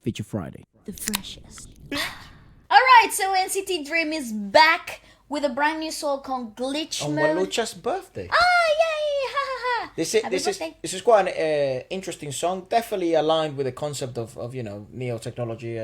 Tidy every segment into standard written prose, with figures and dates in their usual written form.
Feature Friday. The freshest. Alright, so NCT Dream is back with a brand new song called Glitch On Mode. Walucha's birthday. Yay! Ha ha ha! This is quite an interesting song. Definitely aligned with the concept of neo technology.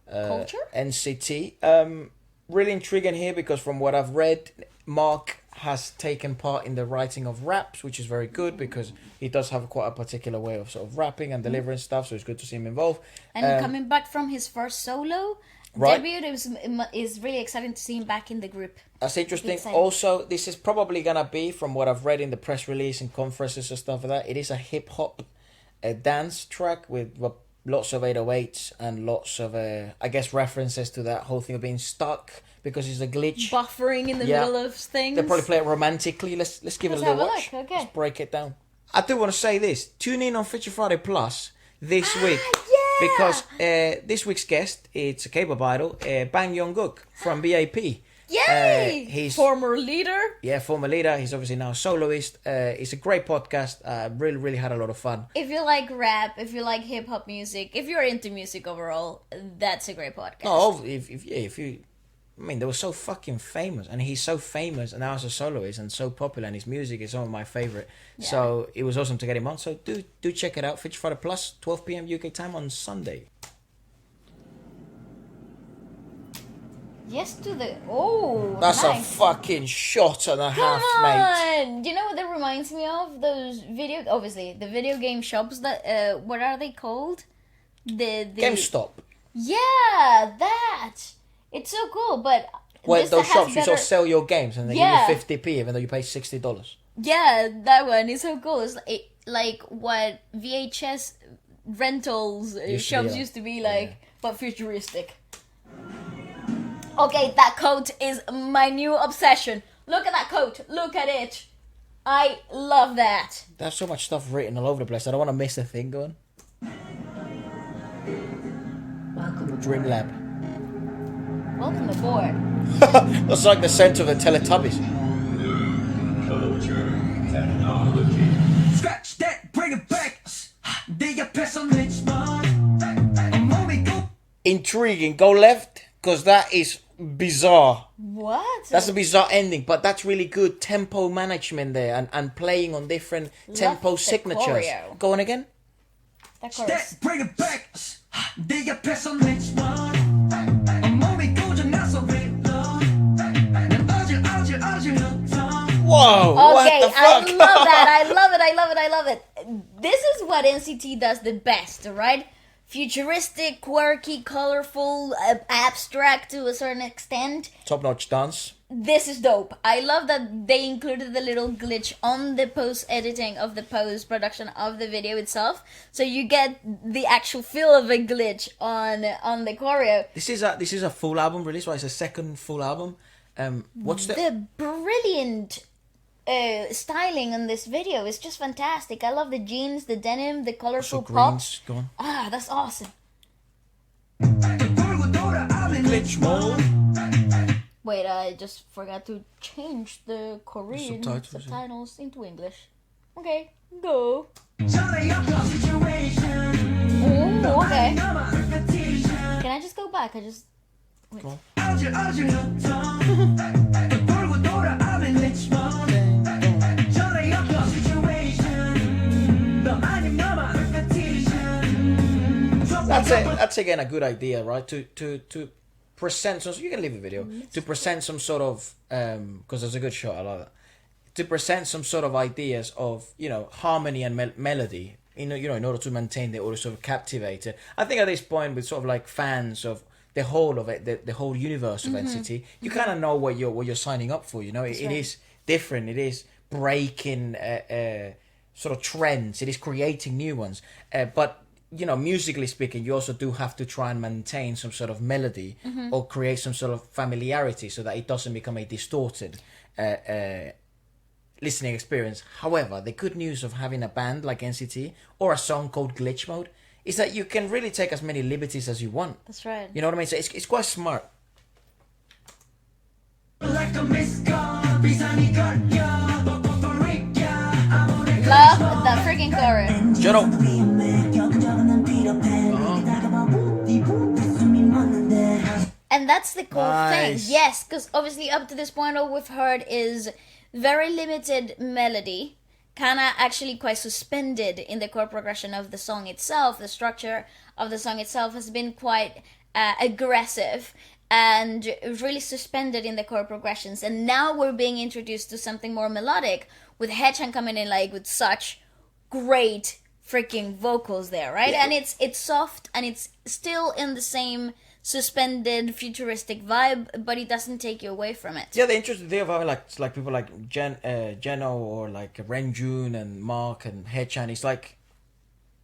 Culture? NCT. Really intriguing here because from what I've read, Mark has taken part in the writing of raps, which is very good because he does have quite a particular way of sort of rapping and delivering stuff. So it's good to see him involved. And coming back from his first solo debut, is really exciting to see him back in the group. That's interesting. Also, this is probably gonna be, from what I've read in the press release and conferences and stuff like that, it is a hip hop dance track with lots of 808s and lots of I guess references to that whole thing of being stuck because it's a glitch, buffering in the middle of things. They probably play it romantically. Let's give it a little watch. Okay. Let's break it down. I do want to say this: tune in on Feature Friday Plus this week. Because this week's guest, it's a K-pop idol, Bang Jungkook from BAP. Yay! He's former leader. Yeah, former leader. He's obviously now a soloist. It's a great podcast. Really had a lot of fun. If you like rap, if you like hip-hop music, if you're into music overall, that's a great podcast. No, if you... I mean, they were so fucking famous, and he's so famous, and now as a soloist, and so popular, and his music is some of my favorite. Yeah. So it was awesome to get him on. So do check it out. Feature Friday Plus, 12 p.m. UK time on Sunday. Yes to the... That's nice. a fucking shot and a half, mate. Do you know what that reminds me of? Those obviously, the video game shops that... what are they called? The GameStop. Yeah, that... It's so cool, but... Well, those shops, you sort of sell your games and they give you 50p even though you pay $60. Yeah, that one is so cool. It's like what VHS rentals shops used to be like, but futuristic. Okay, that coat is my new obsession. Look at that coat. Look at it. I love that. They have so much stuff written all over the place. I don't want to miss a thing going. Welcome. Dream Lab. Welcome aboard. That's like the centre of the Teletubbies. Scratch that, bring it back. Intriguing. Go left, because that is bizarre. What? That's a bizarre ending, but that's really good tempo management there and playing on different tempo signatures. Choreo. Go on again. That chorus. Bring it back. Whoa! Okay, what the fuck? I love that. I love it. This is what NCT does the best, right? Futuristic, quirky, colorful, abstract to a certain extent. Top-notch dance. This is dope. I love that they included the little glitch on the post-editing of the post-production of the video itself. So you get the actual feel of a glitch on the choreo. This is a full album release, right? It's a second full album. What's the brilliant styling on this video is just fantastic. I love the jeans, the denim, the colorful pops. Go on. That's awesome. Glitch mode. Wait, I just forgot to change the Korean subtitles into English. Okay, go. Oh, okay. Can I just go back? Wait. Go on. That's again a good idea, right? To present some. You can leave the video to present some sort of because there's a good shot. I love that. To present some sort of ideas of harmony and melody. In order to maintain the sort of captivated. I think at this point with sort of like fans of the whole of it, the whole universe of NCT, you kind of know what you're signing up for. It is different. It is breaking sort of trends. It is creating new ones. But musically speaking, you also do have to try and maintain some sort of melody or create some sort of familiarity so that it doesn't become a distorted listening experience. However, the good news of having a band like NCT or a song called Glitch Mode is that you can really take as many liberties as you want. That's right. You know what I mean? So it's quite smart. Love the freaking chorus. Shut up. that's the cool Nice. thing. Yes, because obviously up to this point, all we've heard is very limited melody, kind of actually quite suspended in the chord progression of the song itself. The structure of the song itself has been quite aggressive and really suspended in the chord progressions. And now we're being introduced to something more melodic, with Haechan coming in like with such great freaking vocals there, right? Yeah. And it's soft and it's still in the same suspended futuristic vibe, but it doesn't take you away from it. Yeah, the interesting thing about like people like Jeno or like Renjun and Mark and Haechan is like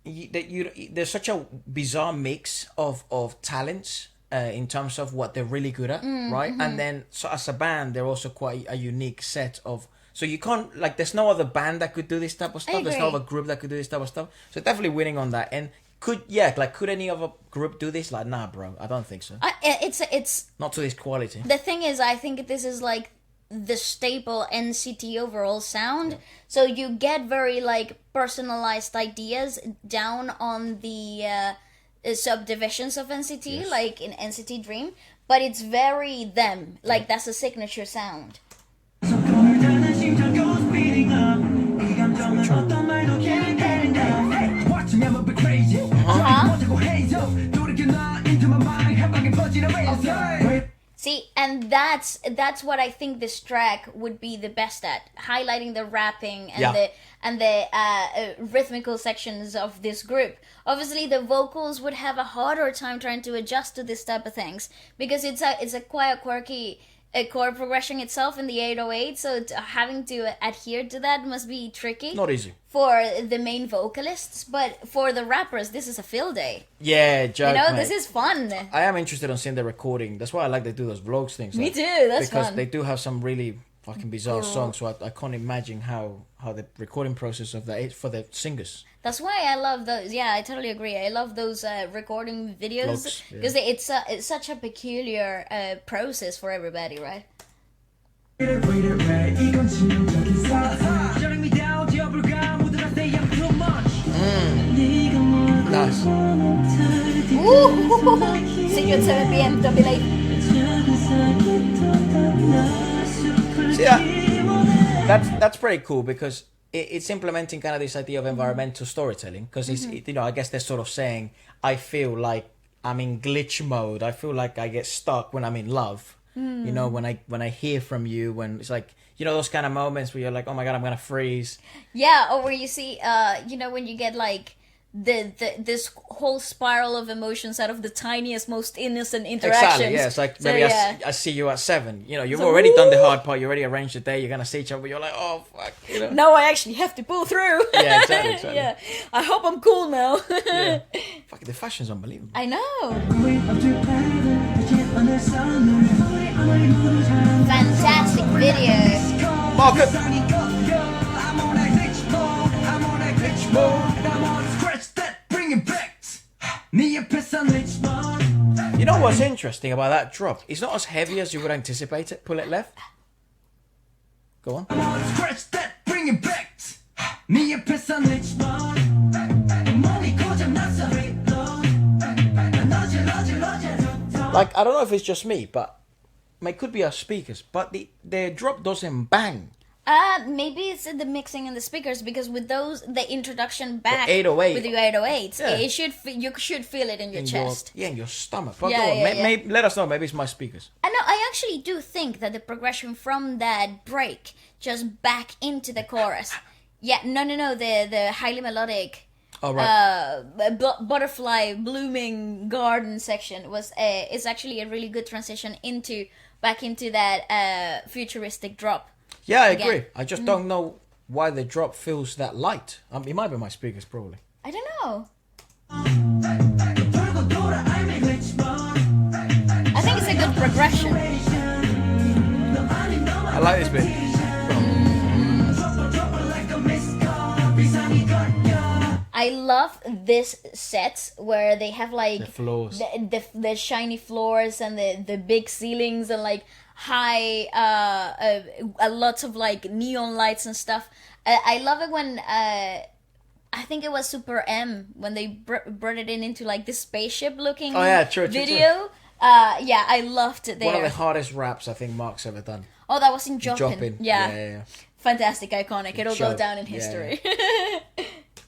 there's such a bizarre mix of talents in terms of what they're really good at, right? And then so as a band, they're also quite a unique set of. So you can't like there's no other band that could do this type of stuff. There's no agree. other group that could do this type of stuff. So definitely winning on that. And could any other group do this? Like nah, bro, I don't think so. It's Not to this quality. the thing is, I think this is like the staple NCT overall sound. So you get very like personalized ideas down on the subdivisions of NCT, Yes. like in NCT Dream, but it's very them. Like that's a signature sound. See, and that's what I think this track would be the best at, highlighting the rapping and Yeah. the rhythmical sections of this group. Obviously, the vocals would have a harder time trying to adjust to this type of things because it's a quite quirky chord progression itself in the 808. So having to adhere to that must be tricky. Not easy. For the main vocalists, but for the rappers, this is a field day. Yeah, joke, mate. This is fun. I am interested in seeing the recording. That's why I like they do those vlogs things. Me like, too. That's because fun. they do have some really fucking bizarre songs. So I can't imagine how the recording process of that is for the singers. That's why I love those. Yeah, I totally agree. I love those recording videos Vlogs, yeah. because it's such a peculiar process for everybody, right? Nice. Ooh! See you at 7 p.m. Don't be late. So yeah, that's pretty cool because it's implementing kind of this idea of environmental storytelling because it's I guess they're sort of saying I feel like I'm in glitch mode. I feel like I get stuck when I'm in love. You know, when I hear from you, when it's like those kind of moments where you're like, oh my god, I'm gonna freeze. Yeah, or where you see, when you get like this whole spiral of emotions out of the tiniest, most innocent interactions. Exactly. Yeah, it's like So, maybe yeah. I see you at 7. You've So, already done the hard part. You already arranged the day. You're gonna see each other. You're like, oh fuck. Now I actually have to pull through. Yeah, exactly. Yeah, I hope I'm cool now. Yeah. Fuck, the fashion's unbelievable. I know. Fantastic video. Market. You know what's interesting about that drop? It's not as heavy as you would anticipate it. Pull it left. Go on. Like, I don't know if it's just me, but it could be our speakers, but the drop doesn't bang. Maybe it's the mixing and the speakers because with those the introduction back 808. with the 808s, Yeah. you should feel it in your chest. In your stomach. But Yeah, go on, yeah, let us know. Maybe it's my speakers. I know. I actually do think that the progression from that break just back into the chorus. Yeah, no. The highly melodic. Oh right. Butterfly blooming garden section is actually a really good transition back into that futuristic drop. Yeah, I Again. agree. I just don't know why the drop feels that light. It might be my speakers, probably. I don't know. I think it's a good progression. I like this bit. I love this set where they have like The floors. the shiny floors and the big ceilings and like high a lot of like neon lights and stuff. I love it when I think it was Super M when they brought it into like this spaceship looking Oh, yeah, true, video. Yeah, I loved it there. One of the hardest raps I think Mark's ever done. Oh, that was in Joppin. Joppin. Yeah. Yeah. Fantastic, iconic. It'll go Show. down in Yeah. history.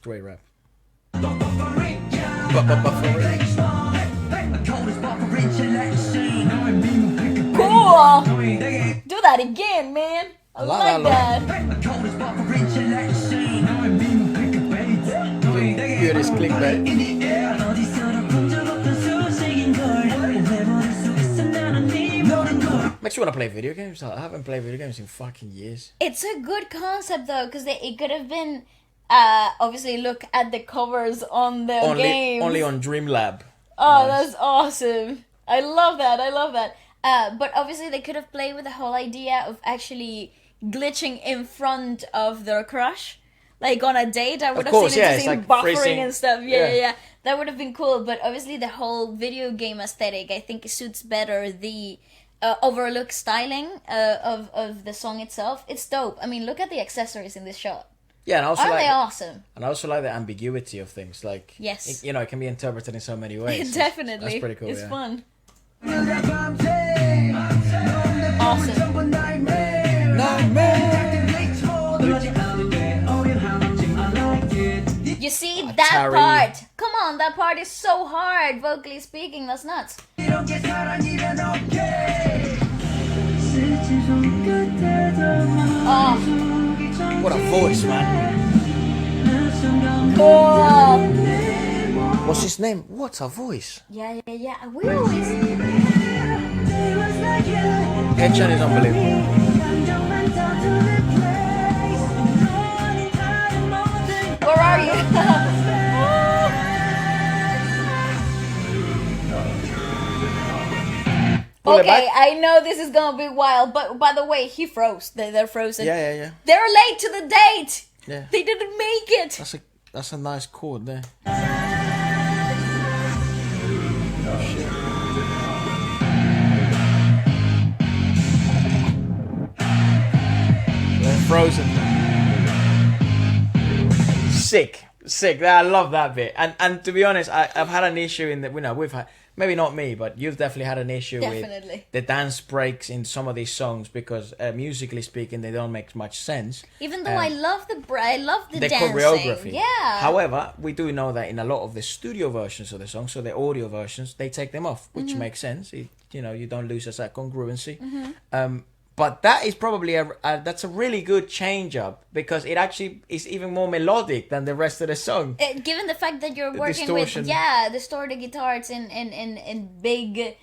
Great rap. Cool! Do that again, man. I love like that that. Purest clickbait. Makes you want to play video games. I haven't played video games in fucking years. It's a good concept though, because it could have been. Obviously, look at the covers on the game. Only on Dreamlab. Oh, Nice. that's awesome. I love that. I love that. But obviously, they could have played with the whole idea of actually glitching in front of their crush. Like on a date, I would have course, seen yeah, it it's seen like buffering freezing. and stuff. Yeah, Yeah. yeah. That would have been cool. But obviously, the whole video game aesthetic, I think, suits better the overlook styling of the song itself. It's dope. I mean, look at the accessories in this shot. Yeah, and I also Aren't like they awesome? and I also like the ambiguity of things. Like, Yes. it, it can be interpreted in so many ways. Definitely. That's pretty cool. It's yeah. fun. Awesome. You see that Atari. part? Come on, that part is so hard, vocally speaking. That's nuts. Oh, What a voice, man. cool. What's his name? What a voice. Yeah, yeah, yeah. We always. Headshot is unbelievable. Where are you? Pull it Okay, back. I know this is gonna be wild, but by the way, he froze. They're frozen. Yeah. They're late to the date. Yeah. They didn't make it. That's a nice chord there. They're frozen. Sick. I love that bit. And to be honest, I've had an issue in that. We've had, maybe not me, but you've definitely had an issue Definitely. with the dance breaks in some of these songs because musically speaking, they don't make much sense. Even though I love the The dancing. choreography. Yeah. However, we do know that in a lot of the studio versions of the song, so the audio versions, they take them off, which Mm-hmm. makes sense. You don't lose as that congruency. But that is probably that's a really good change up because it actually is even more melodic than the rest of the song. Given the fact that you're working distortion. with distorted guitars and big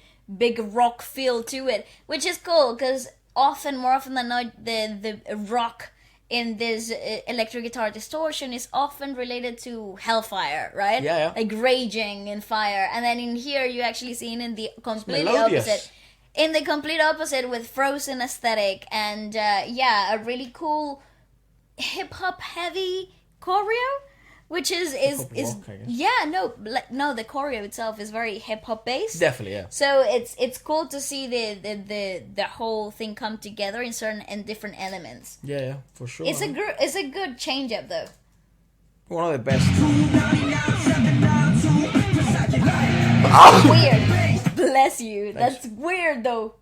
rock feel to it, which is cool because more often than not the rock in this electric guitar distortion is often related to hellfire, right? Yeah. Like raging in fire, and then in here you actually see it in the completely melodious. opposite. In the complete opposite with frozen aesthetic and a really cool hip hop heavy choreo, which is Hip-hop rock, I guess. no the choreo itself is very hip hop based. Definitely, yeah. So it's cool to see the whole thing come together in certain and different elements. Yeah, for sure. It's a good change up though. One of the best. Weird. Bless you. Thanks. That's weird though.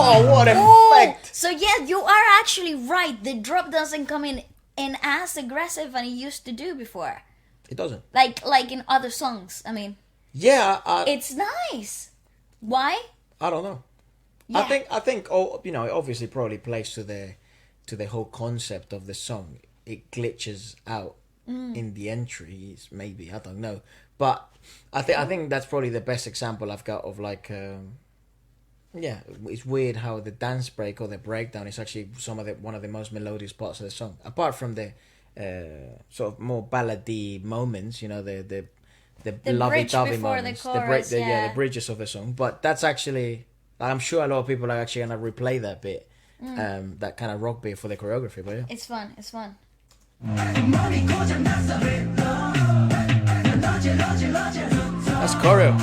Oh, what effect! So yeah, you are actually right. The drop doesn't come in as aggressive as it used to do before. It doesn't. Like in other songs. I mean, Yeah, it's nice. Why? I don't know. Yeah. I think it obviously probably plays to the whole concept of the song. It glitches out in the entries, maybe, I don't know. But I think that's probably the best example I've got of like it's weird how the dance break or the breakdown is actually one of the most melodious parts of the song. Apart from the sort of more ballady moments, the The bridge lovey-dovey before the moments, chorus, the bridges of the song. But that's actually, I'm sure a lot of people are actually gonna replay that bit, that kind of rock bit for the choreography. But yeah, It's fun. It's fun. that's choreo.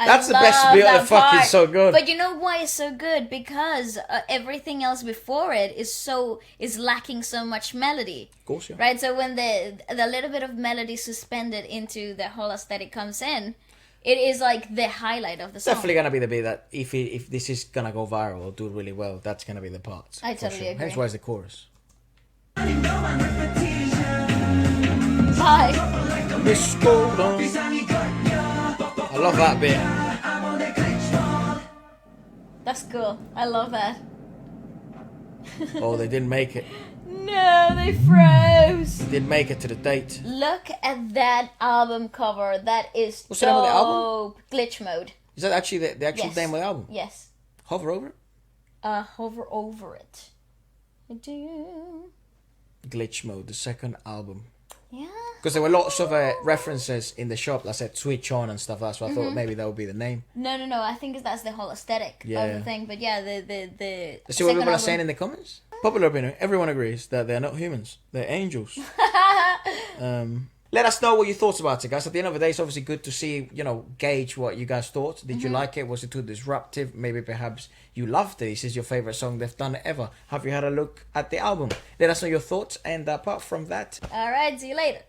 That's the best love bit. that The fuck part. is so good. But you know why it's so good? Because everything else before it is lacking so much melody. Of course, yeah. Right, so when the little bit of melody suspended into the whole aesthetic comes in, it is like the highlight of the song. Definitely gonna be the bit that if this is gonna go viral or do really well, that's gonna be the part. I totally agree. Hence why it's the chorus. Bye. Miss Golden. I love that bit. That's cool. I love that. Oh, they didn't make it. No, they froze. Didn't make it to the date. Look at that album cover. That is What's the name of the album? dope. Glitch Mode. Is that actually the actual Yes. name of the album? Yes. Hover over it. Hover over it. I do. Glitch Mode, the second album. Yeah. Because there were lots of references in the shop that said switch on and stuff. That's why I thought maybe that would be the name. No. I think that's the whole aesthetic of the thing. But yeah, the Let's see what second people are album- saying in the comments. Popular opinion, everyone agrees that they're not humans. They're angels. Let us know what you thought about it, guys. At the end of the day, it's obviously good to see, gauge what you guys thought. Did you like it? Was it too disruptive? Maybe perhaps you loved it. This is your favorite song they've done ever. Have you had a look at the album? Let us know your thoughts. And apart from that, All right. See you later.